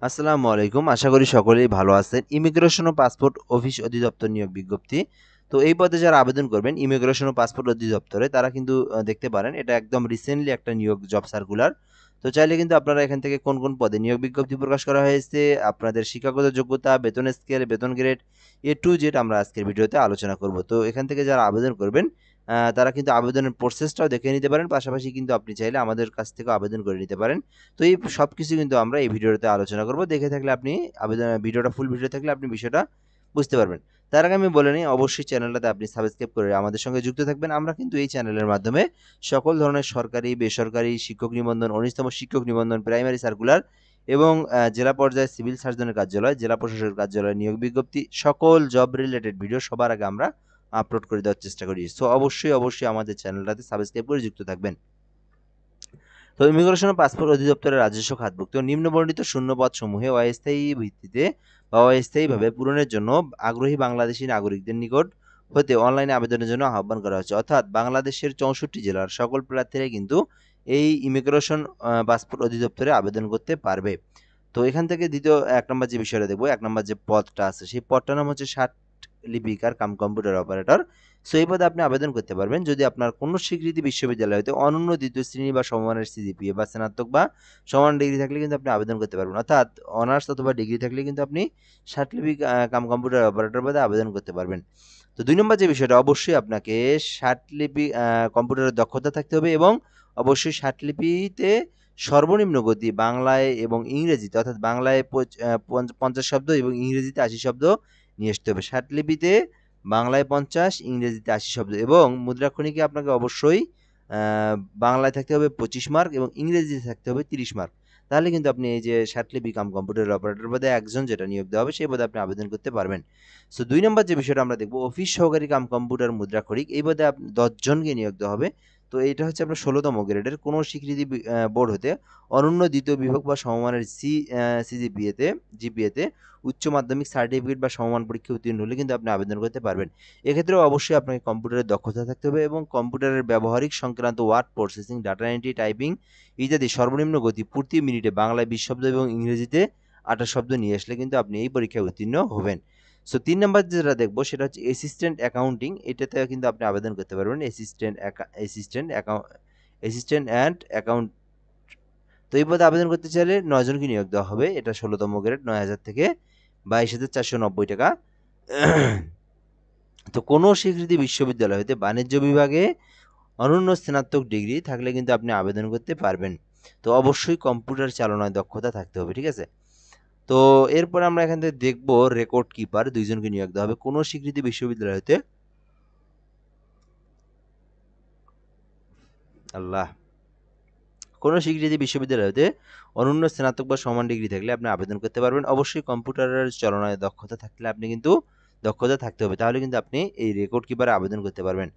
আসসালামু আলাইকুম। আশা করি সকলেই ভালো আছেন। ইমিগ্রেশন ও পাসপোর্ট অফিস অধিদপ্তর নিয়োগ বিজ্ঞপ্তি। তো এই পদে যারা আবেদন করবেন ইমিগ্রেশন ও পাসপোর্ট অধিদপ্তরে তারা কিন্তু দেখতে পারেন এটা একদম রিসেন্টলি একটা নিয়োগ জব সার্কুলার। তো চাইলে কিন্তু আপনারা এখান থেকে কোন পদে নিয়োগ বিজ্ঞপ্তি প্রকাশ করা হয়েছে, আপনাদের শিক্ষাগত যোগ্যতা, বেতন স্কেল, বেতন গ্রেড এ টু জেড আমরা আজকের ভিডিওতে আলোচনা করব। তো এখান থেকে যারা আবেদন করবেন তারা কিন্তু আবেদনের প্রসেসটাও দেখে নিতে পারেন। পাশাপাশি কিন্তু আপনি চাইলে আমাদের কাছ থেকেও আবেদন করে নিতে পারেন। তো এই সবকিছু কিন্তু আমরা এই ভিডিওতে আলোচনা করব। দেখে থাকলে আপনি ভিডিওটা ফুল ভিডিও থাকলে আপনি বিষয়টা বুঝতে পারবেন। তার আগে আমি বলে নিই অবশ্যই চ্যানেলটাতে আপনি সাবস্ক্রাইব করে আমাদের সঙ্গে যুক্ত থাকবেন। আমরা কিন্তু এই চ্যানেলের মাধ্যমে সকল ধরনের সরকারি, বেসরকারি শিক্ষক নিবন্ধন, ১৯তম শিক্ষক নিবন্ধন, প্রাইমারি সার্কুলার এবং জেলা পর্যায়ে সিভিল সার্জনের কার্যালয়, জেলা প্রশাসকের কার্যালয় নিয়োগ বিজ্ঞপ্তি সকল জব রিলেটেড ভিডিও সবার আগে আমরা আপলোড করে দেওয়ার চেষ্টা করি। সো অবশ্যই আমাদের চ্যানেলটাতে সাবস্ক্রাইব করে যুক্ত থাকবেন। তো ইমিগ্রেশন ও পাসপোর্ট অধিদপ্তরের রাজস্ব খাতভুক্ত নিম্নবর্ণিত শূন্যপদ সমূহে অস্থায়ী ভিত্তিতে বা অস্থায়ীভাবে পূরণের জন্য আগ্রহী বাংলাদেশী নাগরিকদের নিকট হতে অনলাইনে আবেদনের জন্য আহ্বান করা হচ্ছে। অর্থাৎ বাংলাদেশের 64 জেলার সকল প্রার্থীরাই কিন্তু এই ইমিগ্রেশন পাসপোর্ট অধিদপ্তরে আবেদন করতে পারবে। তো এখান থেকে দ্বিতীয় ১ নম্বর যে বিষয়টা দেখব, ১ নম্বর যে পদটা আছে সেই পদটার নাম হচ্ছে ষাট লিপিকার কাম কম্পিউটার অপারেটর। সো এই পদে আপনি আবেদন করতে পারবেন যদি আপনার কোনো স্বীকৃতি বিশ্ববিদ্যালয় হতে অনন্য দ্বিতীয় শ্রেণী বা সমমানের সিজিপিএ বা স্নাতক বা সমান ডিগ্রি থাকলে কিন্তু আপনি আবেদন করতে পারবেন। অর্থাৎ অনার্স অথবা ডিগ্রি থাকলে কিন্তু আপনি ষাটলিপি কাম কম্পিউটার অপারেটর পদে আবেদন করতে পারবেন। তো ২ নম্বর যে বিষয়টা অবশ্যই আপনাকে ষাটলিপি কম্পিউটারের দক্ষতা থাকতে হবে এবং অবশ্যই ষাটলিপিতে সর্বনিম্ন গতি বাংলায় এবং ইংরেজিতে অর্থাৎ বাংলায় ৫০ শব্দ এবং ইংরেজিতে ৮০ শব্দ নিয়ে আসতে হবে। ষাটলিপিতে বাংলায় ৫০, ইংরেজিতে ৮০ শব্দ এবং মুদ্রাক্ষরিকে আপনাকে অবশ্যই আ বাংলায় থাকতে হবে ২৫ মার্ক এবং ইংরেজিতে থাকতে হবে ৩০ মার্ক। তাহলে কিন্তু আপনি এই যে ষাটলিপি কাম কম্পিউটার অপারেটর পদে একজন যেটা নিয়োগ দেওয়া হবে সেই পদে আপনি আবেদন করতে পারবেন। সো ২ নম্বর যে বিষয়টা আমরা দেখব অফিস সহকারী কাম কম্পিউটার মুদ্রাক্ষরিক এই পদে ১০ জনকে নিয়োগ দেওয়া হবে। তো এটা হচ্ছে আপনার ১৬তম গ্রেডের কোনো স্বীকৃতি বোর্ড হতে অনন্য দ্বিতীয় বিভাগ বা সমমানের জিপিএতে উচ্চ মাধ্যমিক সার্টিফিকেট বা সমমান পরীক্ষায় উত্তীর্ণ হলে কিন্তু আপনি আবেদন করতে পারবেন। এক্ষেত্রেও অবশ্যই আপনাকে কম্পিউটারের দক্ষতা থাকতে হবে এবং কম্পিউটারের ব্যবহারিক সংক্রান্ত word processing, data entry, typing ইত্যাদি সর্বনিম্ন গতি প্রতি মিনিটে বাংলায় ২০ শব্দ এবং ইংরেজিতে ২৮ শব্দ নিয়ে আসলে কিন্তু আপনি এই পরীক্ষায় উত্তীর্ণ হবেন। সো ৩ নাম্বার যেটা দেখব সেটা হচ্ছে অ্যাসিস্ট্যান্ট অ্যাকাউন্টিং এটাতে কিন্তু আপনি আবেদন করতে পারবেন। Assistant and account. তো এই পদে আবেদন করতে চাইলে ৯ জনকে নিয়োগ দেওয়া হবে। এটা ১৬তম গ্রেড ৯,০০০ থেকে ২২,৪৯০ টাকা। তো কোনো স্বীকৃতি বিশ্ববিদ্যালয় হতে বাণিজ্য বিভাগে অনন্য স্নাতক ডিগ্রি থাকলে কিন্তু আপনি আবেদন করতে পারবেন। তো অবশ্যই কম্পিউটার চালনায় দক্ষতা থাকতে হবে, ঠিক আছে? তো এরপর আমরা এখান থেকে দেখব রেকর্ড কিপার ২ জনকে নিয়োগ দেওয়া হবে। কোনো স্বীকৃতি বিশ্ববিদ্যালয় হতে আল্লাহ! কোনো স্বীকৃতি বিশ্ববিদ্যালয় হতে অনন্য স্নাতক বা সমান ডিগ্রি থাকলে আপনি আবেদন করতে পারবেন। অবশ্যই কম্পিউটারের চালনায় দক্ষতা থাকলে আপনি কিন্তু দক্ষতা থাকতে হবে। তাহলে কিন্তু আপনি এই রেকর্ড কিপারে আবেদন করতে পারবেন।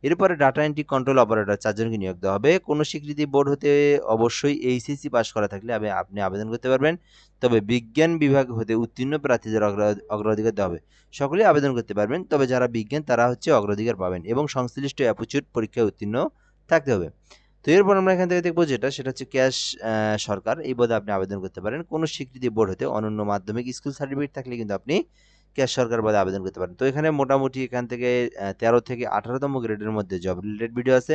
এরপরে ডাটা এন্ট্রি কন্ট্রোল অপারেটর ৪ জনকে নিয়োগ দেওয়া হবে। কোনো স্বীকৃতি বোর্ড হতে অবশ্যই এইচএসসি পাস করা থাকলে আপনি আবেদন করতে পারবেন। তবে বিজ্ঞান বিভাগ হতে উত্তীর্ণ প্রার্থীদের অগ্রাধিকার দেওয়া হবে। সকলেই আবেদন করতে পারবেন। তবে যারা বিজ্ঞান তারা হচ্ছে অগ্রাধিকার পাবেন এবং সংশ্লিষ্ট অ্যাপটিটিউড পরীক্ষায় উত্তীর্ণ থাকতে হবে। তো এরপর আমরা এখান থেকে দেখব সেটা হচ্ছে ক্যাশ সরকার এই পদে আপনি আবেদন করতে পারেন। কোনো স্বীকৃতি বোর্ড হতে অনন্য মাধ্যমিক স্কুল সার্টিফিকেট থাকলে কিন্তু আপনি ক্যাশ সরকার পদে আবেদন করতে পারেন। তো এখানে মোটামুটি এখান থেকে ১৩ থেকে ১৮তম গ্রেডের মধ্যে জব রিলেটেড ভিডিও আছে।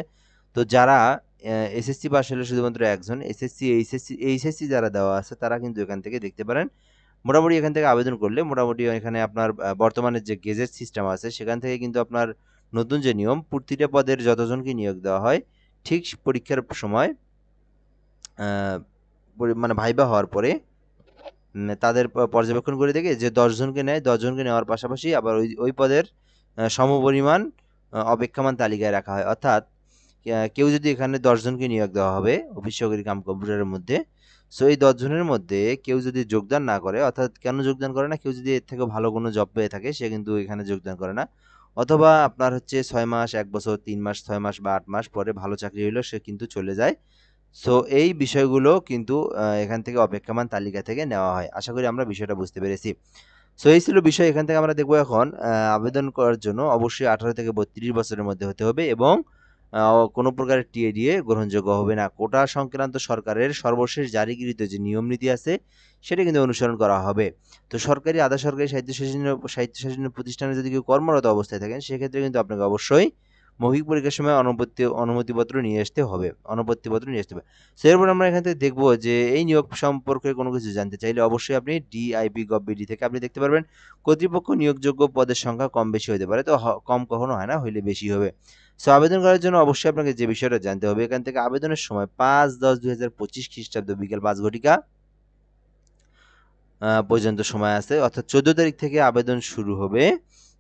তো যারা এসএসসি পাস হলে শুধুমাত্র একজন, এইচএসসি যারা দেওয়া আছে তারা কিন্তু এখান থেকে দেখতে পারেন। মোটামুটি এখান থেকে আবেদন করলে মোটামুটি এখানে আপনার বর্তমানে যে গেজেট সিস্টেম আছে সেখান থেকে কিন্তু আপনার নতুন যে নিয়ম প্রতিটা পদের যতজনকে নিয়োগ দেওয়া হয় ঠিক পরীক্ষার সময় মানে ভাইবা হওয়ার পরে তাদের পর্যবেক্ষণ করে দেখে যে ১০ জনকে নেয় ১০ জনকে নেওয়ার পাশাপাশি আবার ওই পদের সমপরিমাণ অপেক্ষমান তালিকায় রাখা হয়। অর্থাৎ কেউ যদি এখানে ১০ জনকে নিয়োগ দেওয়া হবে অফিস সহকারী কাম কম্পিউটারের মধ্যে। সো এই ১০ জনের মধ্যে কেউ যদি যোগদান না করে অর্থাৎ কেন যোগদান করে না? কেউ যদি এর থেকে ভালো কোনো জব পেয়ে থাকে সে কিন্তু এখানে যোগদান করে না। অথবা আপনার হচ্ছে ৬ মাস, ১ বছর, ৩ মাস, ৬ মাস বা ৮ মাস পরে ভালো চাকরি হইলো সে কিন্তু চলে যায়। সো এই বিষয়গুলো কিন্তু এখান থেকে অপেক্ষমান তালিকা থেকে নেওয়া হয়। আশা করি আমরা বিষয়টা বুঝতে পেরেছি। সো এই ছিল বিষয়। এখান থেকে আমরা দেখব এখন আবেদন করার জন্য অবশ্যই ১৮ থেকে ৩২ বছরের মধ্যে হতে হবে এবং কোনো প্রকারের টিএডিএ গ্রহণযোগ্য হবে না। কোটা সংক্রান্ত সরকারের সর্বশেষ জারিকৃত যে নিয়ম নীতি আছে সেটা কিন্তু অনুসরণ করা হবে। তো সরকারি, আধা সরকারি, স্বায়ত্তশাসিত প্রতিষ্ঠানে যদি কেউ কর্মরত অবস্থায় থাকেন সেক্ষেত্রে কিন্তু আপনাকে অবশ্যই মৌখিক পরীক্ষার সময় অনুমতিপত্র নিয়ে আসতে হবে, অনুমতিপত্র নিয়ে আসতে হবে। সো এরপর আমরা এখান থেকে দেখবো যে এই নিয়োগ সম্পর্কে কোনো কিছু জানতে চাইলে অবশ্যই আপনি DIP.gov.bd থেকে আপনি দেখতে পারবেন। কর্তৃপক্ষ নিয়োগযোগ্য পদের সংখ্যা কম বেশি হতে পারে, তো কম কখনো হয় না, হইলে বেশি হবে। সো আবেদন করার জন্য অবশ্যই আপনাকে যে বিষয়টা জানতে হবে, এখান থেকে আবেদনের সময় 5/10/2025 খ্রিস্টাব্দ বিকেল 5 ঘটিকা পর্যন্ত সময় আছে, অর্থাৎ 14 তারিখ থেকে আবেদন শুরু হবে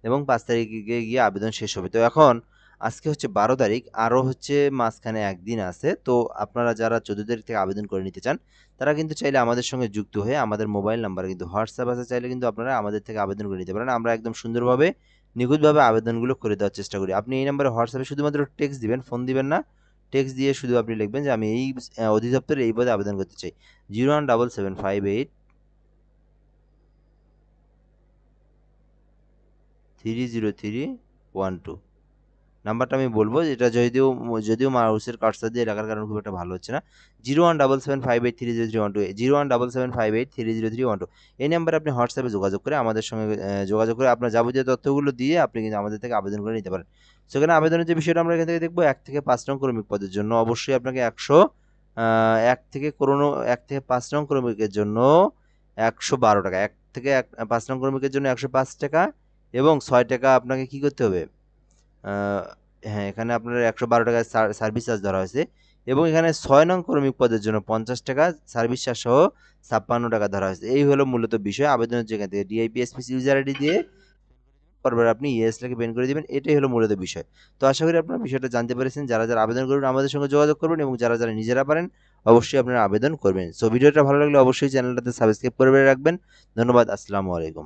এবং 5 তারিখে গিয়ে আবেদন শেষ হবে। তো এখন আজকে হচ্ছে 12 তারিখ, আরও হচ্ছে মাঝখানে একদিন আছে। তো আপনারা যারা 14 তারিখ থেকে আবেদন করে নিতে চান তারা কিন্তু চাইলে আমাদের সঙ্গে যুক্ত হয়ে, আমাদের মোবাইল নাম্বারে কিন্তু হোয়াটসঅ্যাপ আছে, চাইলে কিন্তু আপনারা আমাদের থেকে আবেদন করে নিতে পারেন। আমরা একদম সুন্দরভাবে নিখুঁতভাবে আবেদনগুলো করে দেওয়ার চেষ্টা করি। আপনি এই নাম্বারে হোয়াটসঅ্যাপে শুধুমাত্র টেক্সট দিবেন, ফোন দিবেন না। টেক্সট দিয়ে শুধু আপনি লিখবেন যে আমি এই অধিদপ্তরে এই পদে আবেদন করতে চাই। 01775830312 নাম্বারটা আমি বলবো, যেটা যদিও যদিও মাউসের কার্সার দিয়ে রাখার কারণে খুব একটা ভালো হচ্ছে না। 01775830312, 01775830312, এই নাম্বারে আপনি হোয়াটসঅ্যাপে যোগাযোগ করে আমাদের সঙ্গে যোগাযোগ করে আপনার যাবতীয় তথ্যগুলো দিয়ে আপনি কিন্তু আমাদের থেকে আবেদন করে নিতে পারেন। সেখানে আবেদনের যে বিষয়টা আমরা এখান থেকে দেখবো, 1 থেকে 5 নং ক্রমিক পদের জন্য অবশ্যই আপনাকে 1 থেকে 5 নং ক্রমিকের জন্য 112 টাকা, 1 থেকে 5 নং ক্রমিকের জন্য 105 টাকা এবং 6 টাকা আপনাকে কি করতে হবে, হ্যাঁ, এখানে আপনার 112 টাকা সার্ভিস চার্জ ধরা হয়েছে এবং এখানে 6 নং ক্রমিক পদের জন্য 50 টাকা সার্ভিস চার্জ সহ 56 টাকা ধরা হয়েছে। এই হলো মূলত বিষয়। আবেদনের যেখান থেকে DIPSPC ইউজার আইডি দিয়ে পরবার আপনি ইয়েস লিখে বের করে দিবেন। এটাই হলো মূলত বিষয়। তো আশা করি আপনারা বিষয়টা জানতে পেরেছেন। যারা আবেদন করবেন আমাদের সঙ্গে যোগাযোগ করবেন এবং যারা নিজেরা পারেন অবশ্যই আপনারা আবেদন করবেন। সো ভিডিওটা ভালো লাগলে অবশ্যই চ্যানেলটাতে সাবস্ক্রাইব করে রাখবেন। ধন্যবাদ। আসসালামু আলাইকুম।